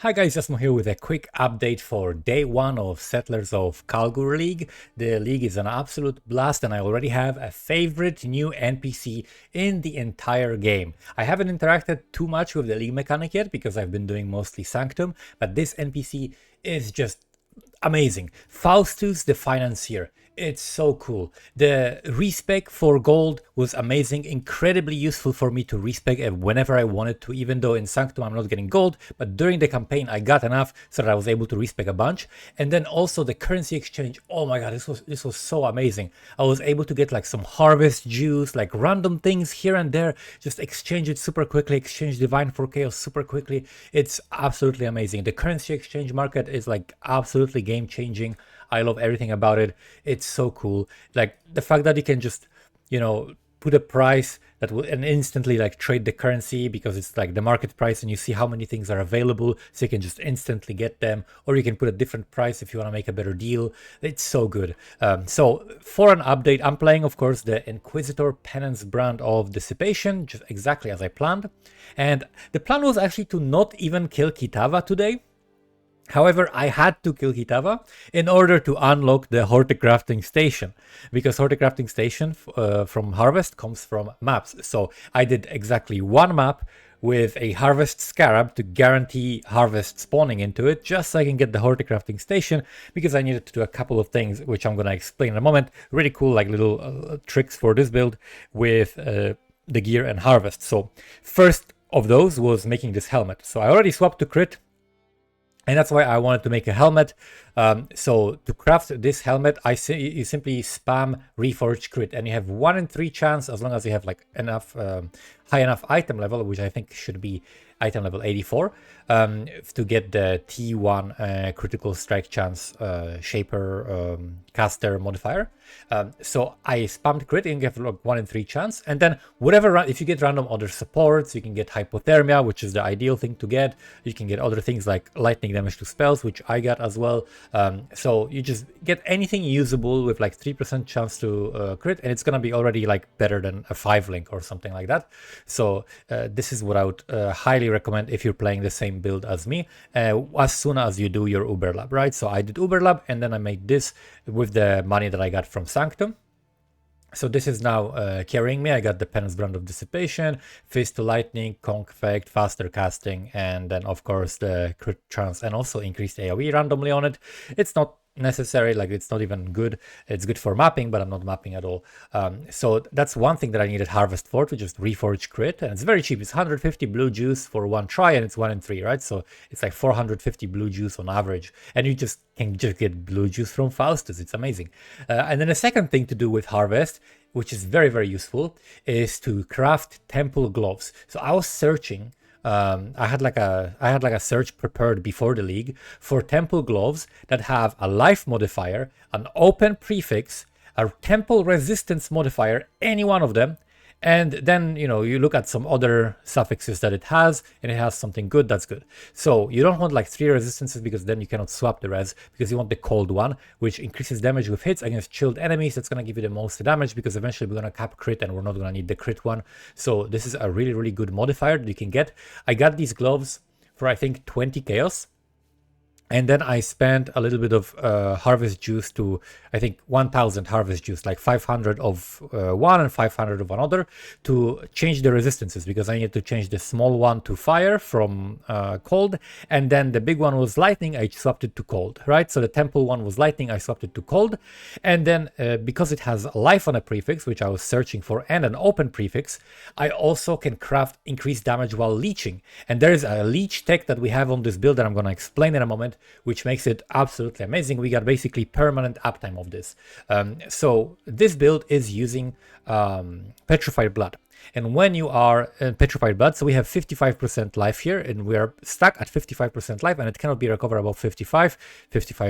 Hi guys, Jasmo here with a quick update for day one of Settlers of Kalguur League. The league is an absolute blast and I already have a favorite new NPC in the entire game. I haven't interacted too much with the league mechanic yet because I've been doing mostly Sanctum, but this NPC is just amazing. Faustus the Financier. It's so cool. The respec for gold was amazing, incredibly useful for me to respec whenever I wanted to, even though in Sanctum I'm not getting gold, but during the campaign I got enough so that I was able to respec a bunch. And then also the currency exchange, oh my god, this was so amazing. I was able to get like some harvest juice, like random things here and there, just exchange it super quickly, exchange divine for chaos super quickly. It's absolutely amazing. The currency exchange market is like absolutely game changing. I love everything about it. It's so cool. Like the fact that you can just, put a price that will and instantly like trade the currency because it's like the market price and you see how many things are available. So you can just instantly get them, or you can put a different price if you want to make a better deal. It's so good. So for an update, I'm playing, of course, the Inquisitor Penance brand of Dissipation, just exactly as I planned. And the plan was actually to not even kill Kitava today. However, I had to kill Kitava in order to unlock the Horticrafting Station, because Horticrafting Station from Harvest comes from maps. So I did exactly one map with a Harvest Scarab to guarantee Harvest spawning into it, just so I can get the Horticrafting Station, because I needed to do a couple of things, which I'm going to explain in a moment. Really cool, like little tricks for this build with the gear and Harvest. So first of those was making this helmet. So I already swapped to crit, and that's why I wanted to make a helmet. So to craft this helmet, you simply spam Reforge Crit, and you have 1 in 3 chance, as long as you have like enough high enough item level, which I think should be item level 84, to get the T1 critical strike chance shaper caster modifier. So I spammed crit and get like 1 in 3 chance, and then whatever, if you get random other supports, you can get hypothermia, which is the ideal thing to get. You can get other things like lightning damage to spells, which I got as well. So you just get anything usable with like 3% chance to crit, and it's gonna be already like better than a 5 link or something like that. So this is what I would highly recommend if you're playing the same build as me, as soon as you do your Uber Lab, right? So I did Uber Lab, and then I made this with the money that I got from Sanctum. So this is now carrying me. I got the Penance Brand of Dissipation, Fist to Lightning, Conk Effect, faster casting, and then of course the crit chance, and also increased AoE randomly on it. It's not necessary, like it's not even good. It's good for mapping, but I'm not mapping at all. So that's one thing that I needed Harvest for, to just Reforge Crit, and it's very cheap. It's 150 blue juice for 1 try, and it's 1 in 3, right? So it's like 450 blue juice on average, and you just can just get blue juice from Faustus. It's amazing. And then the second thing to do with Harvest, which is very, very useful, is to craft temple gloves. So I was searching. I had like a search prepared before the league for temple gloves that have a life modifier, an open prefix, a temple resistance modifier, any one of them. And then, you look at some other suffixes that it has, and it has something good, that's good. So you don't want like 3 resistances, because then you cannot swap the res, because you want the cold one, which increases damage with hits against chilled enemies. That's going to give you the most damage, because eventually we're going to cap crit and we're not going to need the crit one. So this is a really, really good modifier that you can get. I got these gloves for I think 20 chaos. And then I spent a little bit of harvest juice to, I think, 1000 harvest juice, like 500 of one and 500 of another, to change the resistances, because I needed to change the small one to fire from cold, and then the big one was lightning. I swapped it to cold, right? So the temple one was lightning, I swapped it to cold. And then because it has life on a prefix, which I was searching for, and an open prefix, I also can craft increased damage while leeching. And there is a leech tech that we have on this build that I'm going to explain in a moment, which makes it absolutely amazing. We got basically permanent uptime of this. So this build is using Petrified Blood. And when you are in Petrified Blood, so we have 55% life here, and we are stuck at 55% life, and it cannot be recovered above 55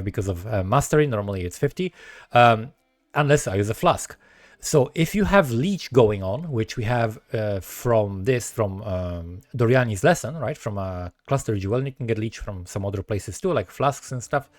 because of mastery. Normally it's 50, unless I use a flask. So if you have leech going on, which we have from Doriani's lesson, right, from a cluster jewel, and you can get leech from some other places too, like flasks and stuff.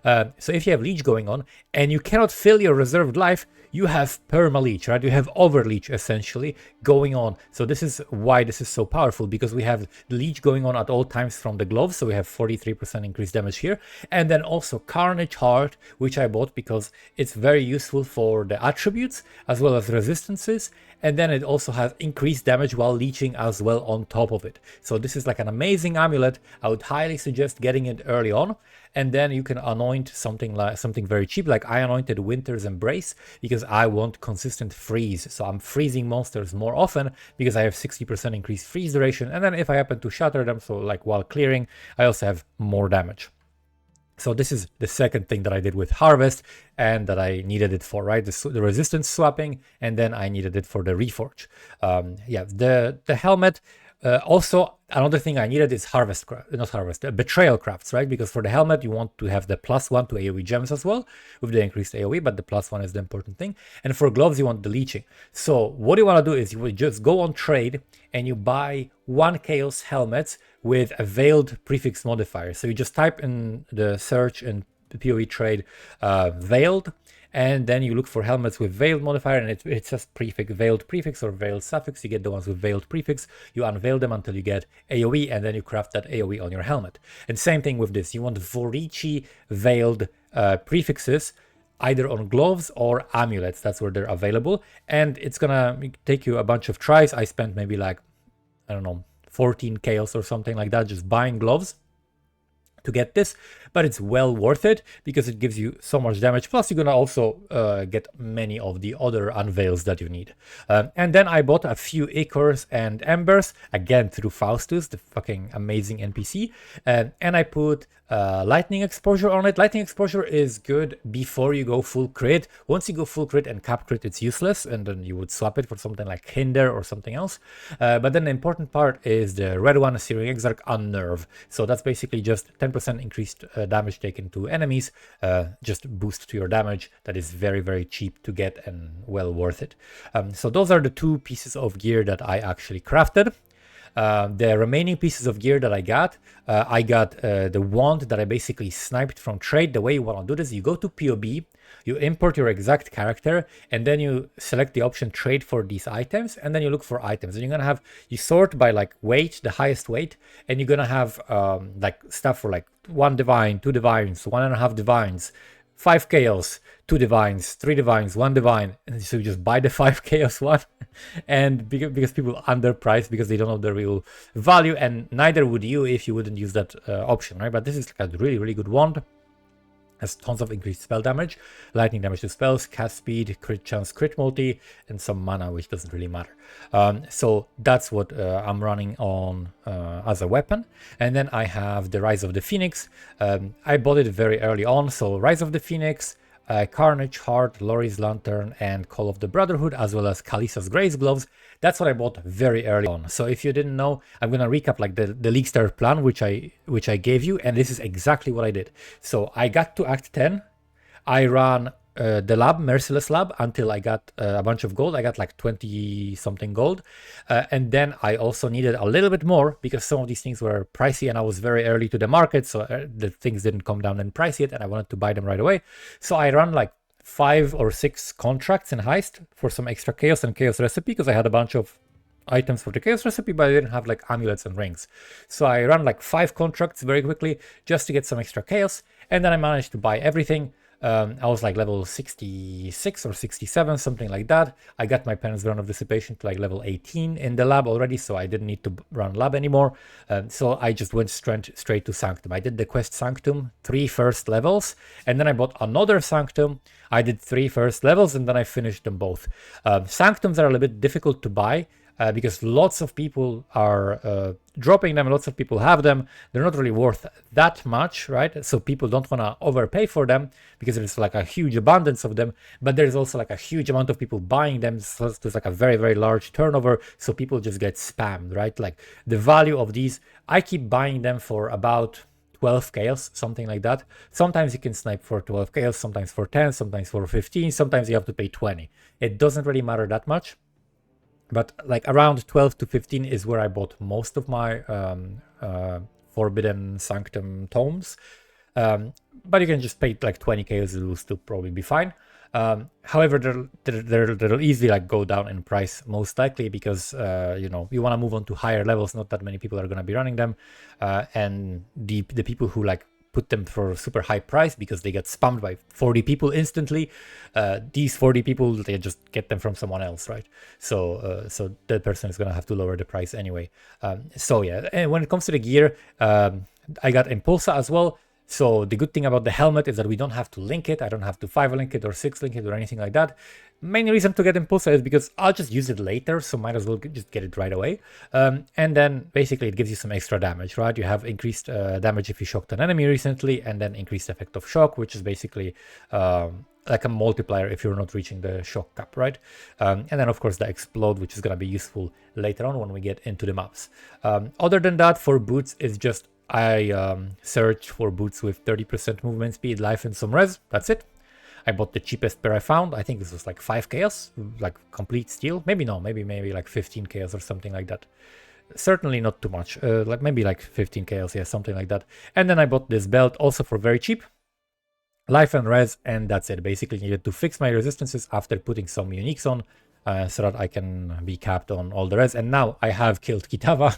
So if you have leech going on and you cannot fill your reserved life, you have perma leech, right? You have over leech essentially going on. So this is why this is so powerful, because we have leech going on at all times from the gloves. So we have 43% increased damage here. And then also Carnage Heart, which I bought because it's very useful for the attributes as well as resistances, and then it also has increased damage while leeching as well on top of it. So this is like an amazing amulet. I would highly suggest getting it early on, and then you can anoint something very cheap. Like I anointed Winter's Embrace because I want consistent freeze, so I'm freezing monsters more often because I have 60% increased freeze duration, and then if I happen to shatter them, so like while clearing, I also have more damage. So this is the second thing that I did with Harvest and that I needed it for, right? The resistance swapping, and then I needed it for the Reforge. Yeah, the helmet. Also, another thing I needed is Betrayal Crafts, right? Because for the helmet, you want to have the +1 to AoE gems as well, with the increased AoE, but the +1 is the important thing. And for gloves, you want the leeching. So what you want to do is you will just go on trade and you buy 1 Chaos helmet with a veiled prefix modifier. So you just type in the search and PoE trade veiled, and then you look for helmets with veiled modifier, and it says veiled prefix or veiled suffix. You get the ones with veiled prefix, you unveil them until you get AoE, and then you craft that AoE on your helmet. And same thing with this, you want Vorici veiled prefixes, either on gloves or amulets. That's where they're available, and it's gonna take you a bunch of tries. I spent maybe like, I don't know, 14 chaos or something like that just buying gloves to get this, but it's well worth it because it gives you so much damage. Plus you're gonna also get many of the other unveils that you need. And then I bought a few Ichors and Embers, again through Faustus, the fucking amazing NPC, and I put lightning exposure on it. Lightning exposure is good before you go full crit. Once you go full crit and cap crit, it's useless, and then you would swap it for something like hinder or something else. But then the important part is the red one, Searing Exarch, Unnerve. So that's basically just 10% increased damage taken to enemies, just boost to your damage. That is very, very cheap to get and well worth it. So those are the 2 pieces of gear that I actually crafted. The remaining pieces of gear that I got the wand that I basically sniped from trade. The way you want to do this, you go to POB, you import your exact character, and then you select the option trade for these items, and then you look for items, and you're gonna have, you sort by like weight, the highest weight, and you're gonna have like stuff for like 1 divine, 2 divines, 1.5 divines, 5 chaos, 2 divines, 3 divines, 1 divine, and so you just buy the 5 chaos one. And because people underprice because they don't know the real value, and neither would you if you wouldn't use that option, right? But this is like a really, really good wand. Has tons of increased spell damage, lightning damage to spells, cast speed, crit chance, crit multi, and some mana, which doesn't really matter. So that's what I'm running on as a weapon. And then I have the Rise of the Phoenix. I bought it very early on. So Rise of the Phoenix, Carnage Heart, Lori's Lantern, and Call of the Brotherhood, as well as Kalisa's Grace Gloves. That's what I bought very early on. So if you didn't know, I'm gonna recap like the League Start plan, which I gave you, and this is exactly what I did. So I got to Act 10. I ran the lab, Merciless Lab, until I got a bunch of gold. I got like 20 something gold, and then I also needed a little bit more because some of these things were pricey, and I was very early to the market, so the things didn't come down in price yet, and I wanted to buy them right away. So I ran like 5 or 6 contracts in Heist for some extra chaos and chaos recipe, because I had a bunch of items for the chaos recipe, but I didn't have like amulets and rings. So I ran like 5 contracts very quickly just to get some extra chaos, and then I managed to buy everything. I was like level 66 or 67, something like that. I got my Penance Ground of Dissipation to like level 18 in the lab already, so I didn't need to run lab anymore. So I just went straight to Sanctum. I did the quest Sanctum, 3 first levels, and then I bought another Sanctum. I did 3 first levels, and then I finished them both. Sanctums are a little bit difficult to buy, because lots of people are dropping them, lots of people have them. They're not really worth that much, right? So people don't want to overpay for them because there's like a huge abundance of them, but there's also like a huge amount of people buying them, so there's like a very, very large turnover, so people just get spammed, right? Like the value of these, I keep buying them for about 12 chaos, something like that. Sometimes you can snipe for 12 chaos, sometimes for 10, sometimes for 15, sometimes you have to pay 20. It doesn't really matter that much. But like around 12 to 15 is where I bought most of my Forbidden Sanctum tomes. But you can just pay like 20 chaos, it will still probably be fine. However, they'll easily like go down in price, most likely, because you know, you want to move on to higher levels. Not that many people are going to be running them, and the people who like put them for super high price because they get spammed by 40 people instantly. These 40 people, they just get them from someone else, right? So so that person is going to have to lower the price anyway. So yeah, and when it comes to the gear, I got Impulsa as well. So the good thing about the helmet is that we don't have to link it. I don't have to 5-link it or 6-link it or anything like that. Main reason to get Impulsa is because I'll just use it later, so might as well just get it right away. And then basically it gives you some extra damage, right? You have increased damage if you shocked an enemy recently, and then increased effect of shock, which is basically like a multiplier if you're not reaching the shock cap, right? And then of course the explode, which is going to be useful later on when we get into the maps. Other than that, for boots, it's just I searched for boots with 30% movement speed, life, and some res. That's it. I bought the cheapest pair I found. I think this was like 5 chaos, like complete steel. Maybe no, maybe like 15 chaos or something like that. Certainly not too much. Like maybe like 15 chaos, yeah, something like that. And then I bought this belt also for very cheap. Life and res, and that's it. Basically needed to fix my resistances after putting some uniques on, so that I can be capped on all the res. And now I have killed Kitava.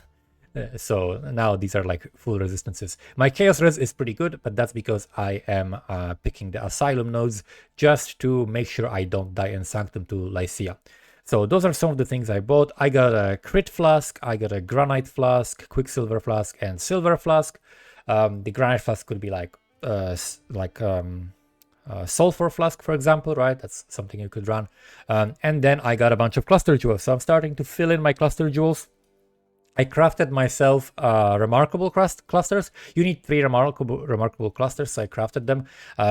So now these are like full resistances. My chaos res is pretty good, but that's because I am picking the asylum nodes just to make sure I don't die in Sanctum to Lycia. So those are some of the things I bought. I got a crit flask, I got a granite flask, quicksilver flask, and silver flask. The granite flask could be like sulfur flask, for example, right? That's something you could run. And then I got a bunch of cluster jewels. So I'm starting to fill in my cluster jewels. I crafted myself remarkable clusters. You need 3 remarkable clusters, so I crafted them,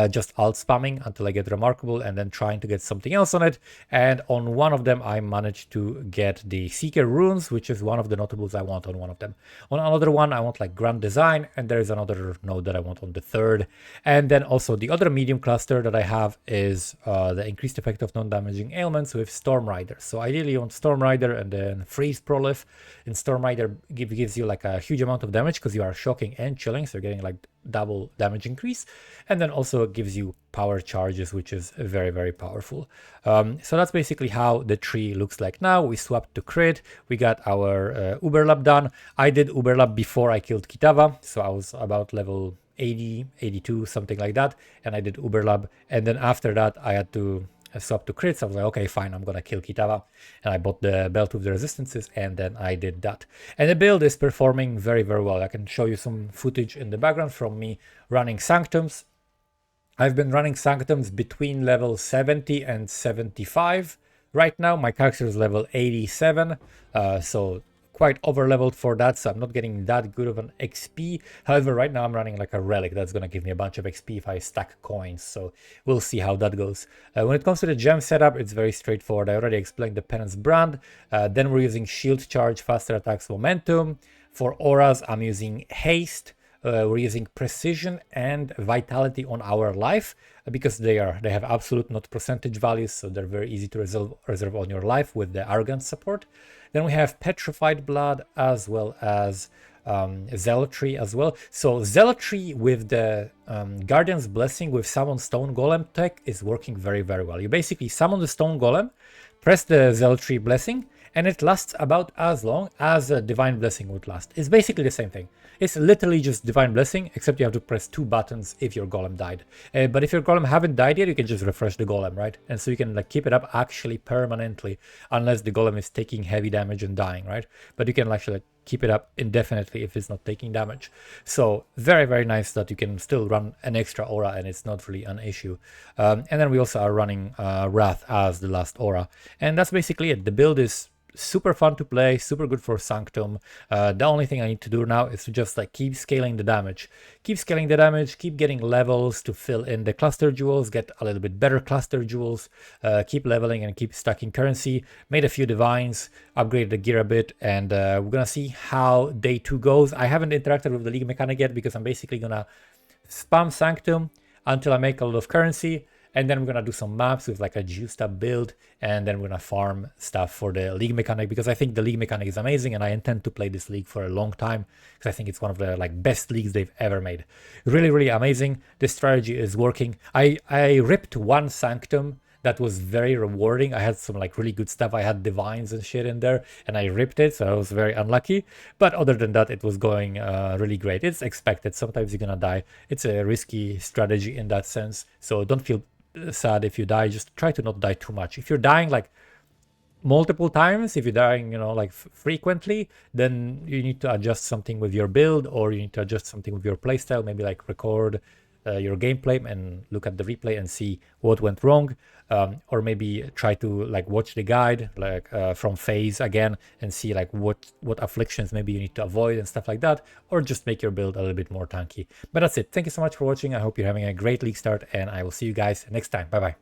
just alt spamming until I get remarkable and then trying to get something else on it. And on one of them, I managed to get the Seeker runes, which is one of the notables I want on one of them. On another one, I want like Grand Design, and there is another node that I want on the third. And then also the other medium cluster that I have is the increased effect of non-damaging ailments with Storm Rider. So ideally you want Storm Rider and then Freeze Prolif. In Storm Rider gives you like a huge amount of damage because you are shocking and chilling, so you're getting like double damage increase, and then also gives you power charges, which is very, very powerful. So that's basically how the tree looks like now. We swapped to crit, we got our Uberlap done. I did Uberlap before I killed Kitava, so I was about level 80, 82, something like that, and I did Uberlap, and then after that I had to swap to crits. I was like, okay, fine, I'm gonna kill Kitava, and I bought the belt with the resistances, and then I did that. And the build is performing very, very well. I can show you some footage in the background from me running Sanctums. I've been running Sanctums between level 70 and 75. Right now, my character is level 87, so quite over leveled for that, so I'm not getting that good of an XP. However, right now I'm running like a relic that's gonna give me a bunch of XP if I stack coins, so we'll see how that goes. When it comes to the gem setup, it's very straightforward. I already explained the penance brand. Then we're using shield charge, faster attacks, momentum. For auras, I'm using haste. We're using precision and vitality on our life because they have absolute, not percentage values, so they're very easy to reserve on your life with the arrogance support. Then we have petrified blood as well as zealotry as well. So zealotry with the guardian's blessing with summon stone golem tech is working very, very well. You basically summon the stone golem, press the zealotry blessing, and it lasts about as long as a divine blessing would last. It's basically the same thing. It's literally just divine blessing, except you have to press 2 buttons if your golem died. But if your golem haven't died yet, you can just refresh the golem, right? And so you can like keep it up actually permanently, unless the golem is taking heavy damage and dying, right? But you can actually keep it up indefinitely if it's not taking damage. So very, very nice that you can still run an extra aura and it's not really an issue. And then we also are running Wrath as the last aura. And that's basically it. The build is super fun to play, super good for Sanctum. The only thing I need to do now is to just like keep scaling the damage. Keep scaling the damage, keep getting levels to fill in the cluster jewels, get a little bit better cluster jewels, keep leveling and keep stacking currency. Made a few divines, upgraded the gear a bit, and we're gonna see how day 2 goes. I haven't interacted with the league mechanic yet because I'm basically gonna spam Sanctum until I make a lot of currency, and then we're gonna do some maps with like a juiced up build, and then we're gonna farm stuff for the league mechanic, because I think the league mechanic is amazing and I intend to play this league for a long time because I think it's one of the like best leagues they've ever made. Really amazing. This strategy is working. I ripped one Sanctum that was very rewarding. I had some like really good stuff. I had divines and shit in there and I ripped it, so I was very unlucky. But other than that, it was going really great. It's expected. Sometimes you're gonna die. It's a risky strategy in that sense. So don't feel sad if you die. Just try to not die too much. If you're dying like multiple times, if you're dying, you know, like frequently, then you need to adjust something with your build, or you need to adjust something with your playstyle. Maybe like record your gameplay and look at the replay and see what went wrong, or maybe try to like watch the guide like from phase again and see like what afflictions maybe you need to avoid and stuff like that, or just make your build a little bit more tanky. But that's it. Thank you so much for watching. I hope you're having a great league start, and I will see you guys next time. Bye bye.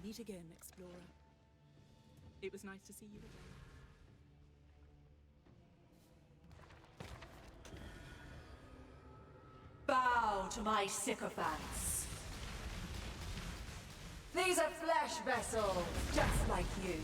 Meet again, Explorer. It was nice to see you again. Bow to my sycophants. These are flesh vessels, just like you.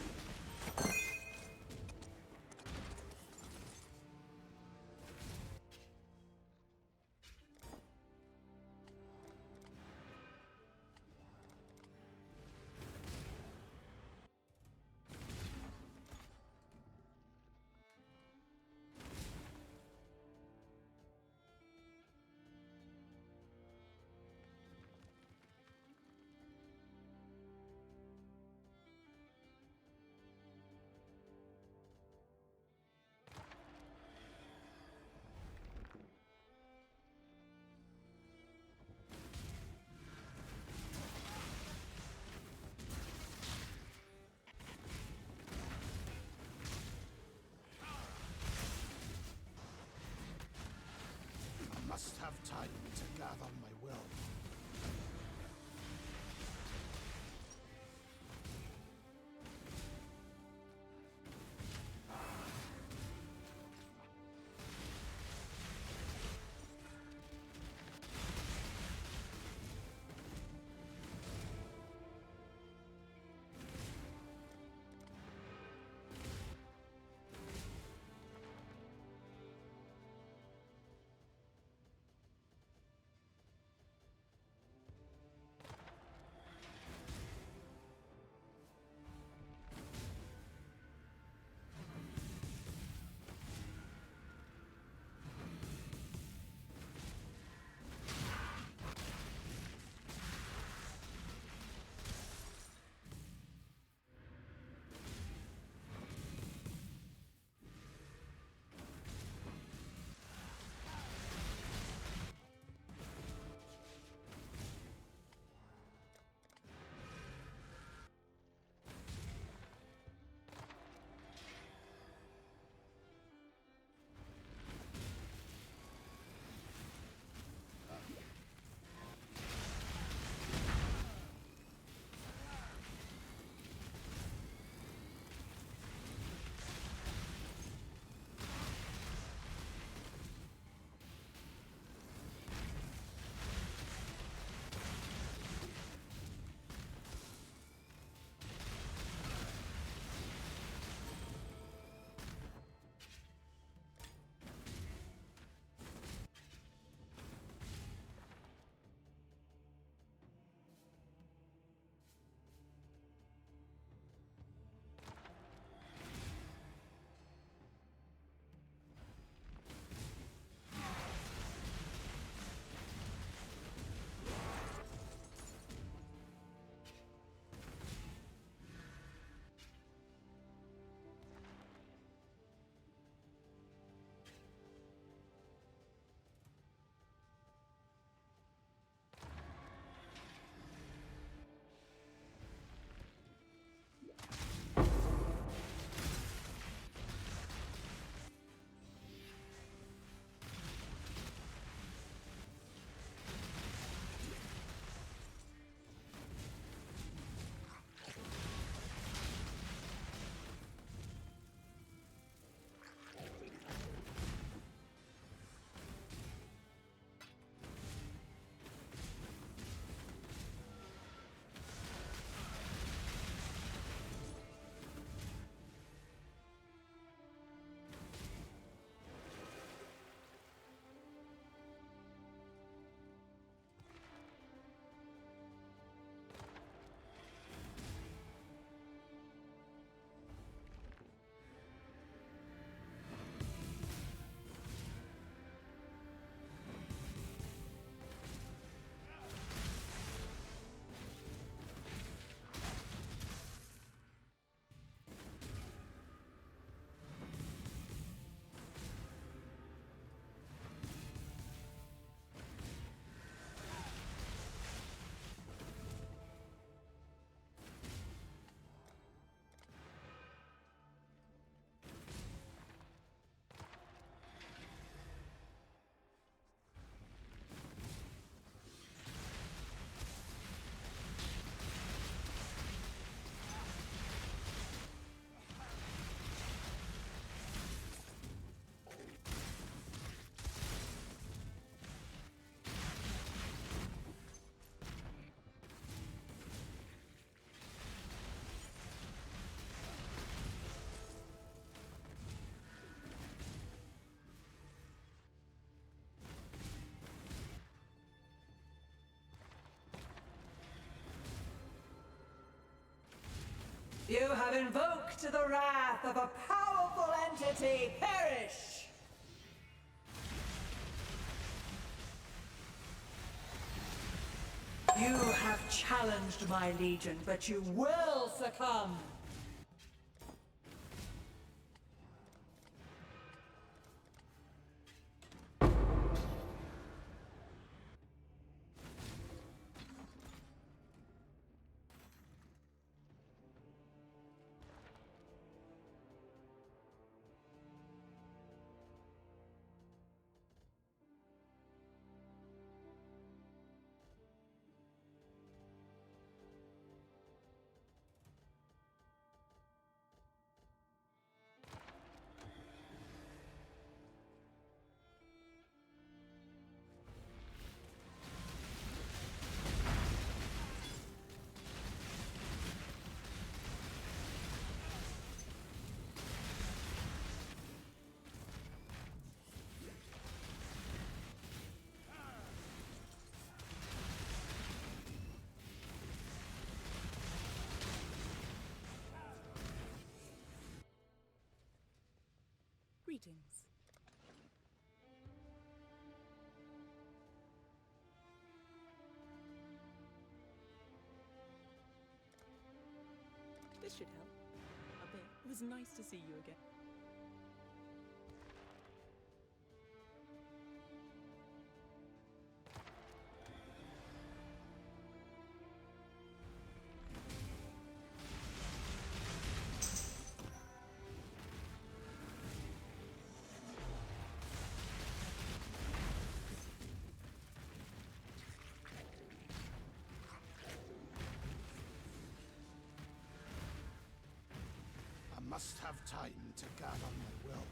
You have invoked the wrath of a powerful entity. Perish! You have challenged my legion, but you will succumb. Greetings. This should help. A bit. It was nice to see you again. I must have time to gather my will.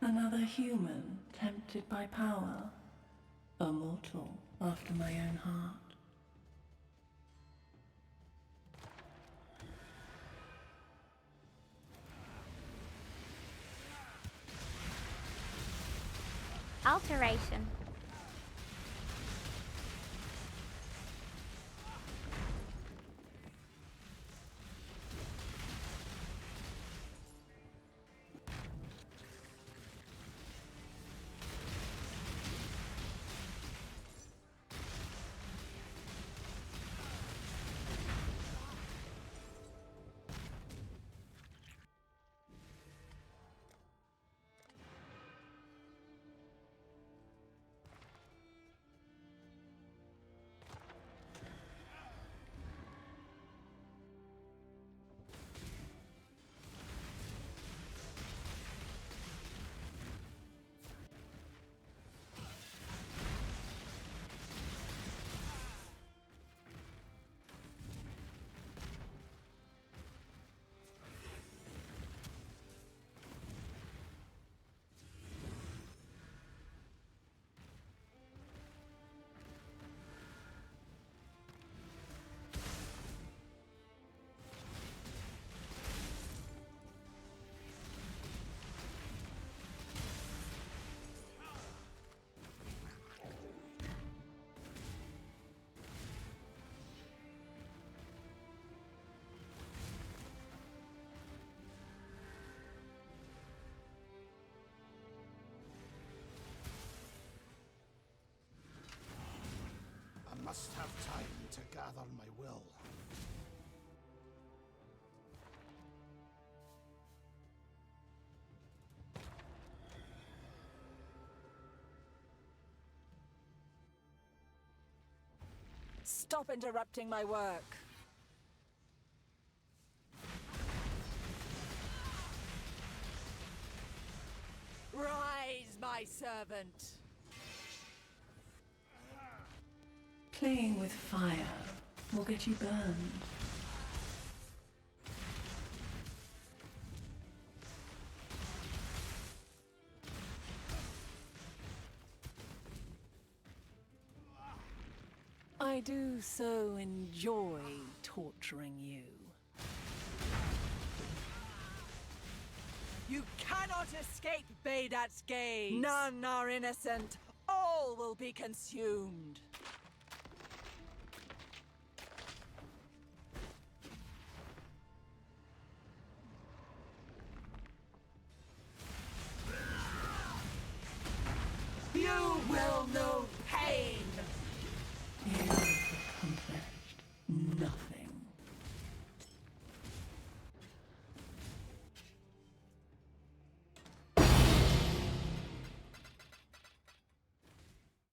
Another human tempted by power. A mortal after my own heart. Alteration. I must have time to gather my will. Stop interrupting my work. Rise, my servant. Playing with fire will get you burned. I do so enjoy torturing you. You cannot escape Baydat's gaze! None are innocent. All will be consumed. You will know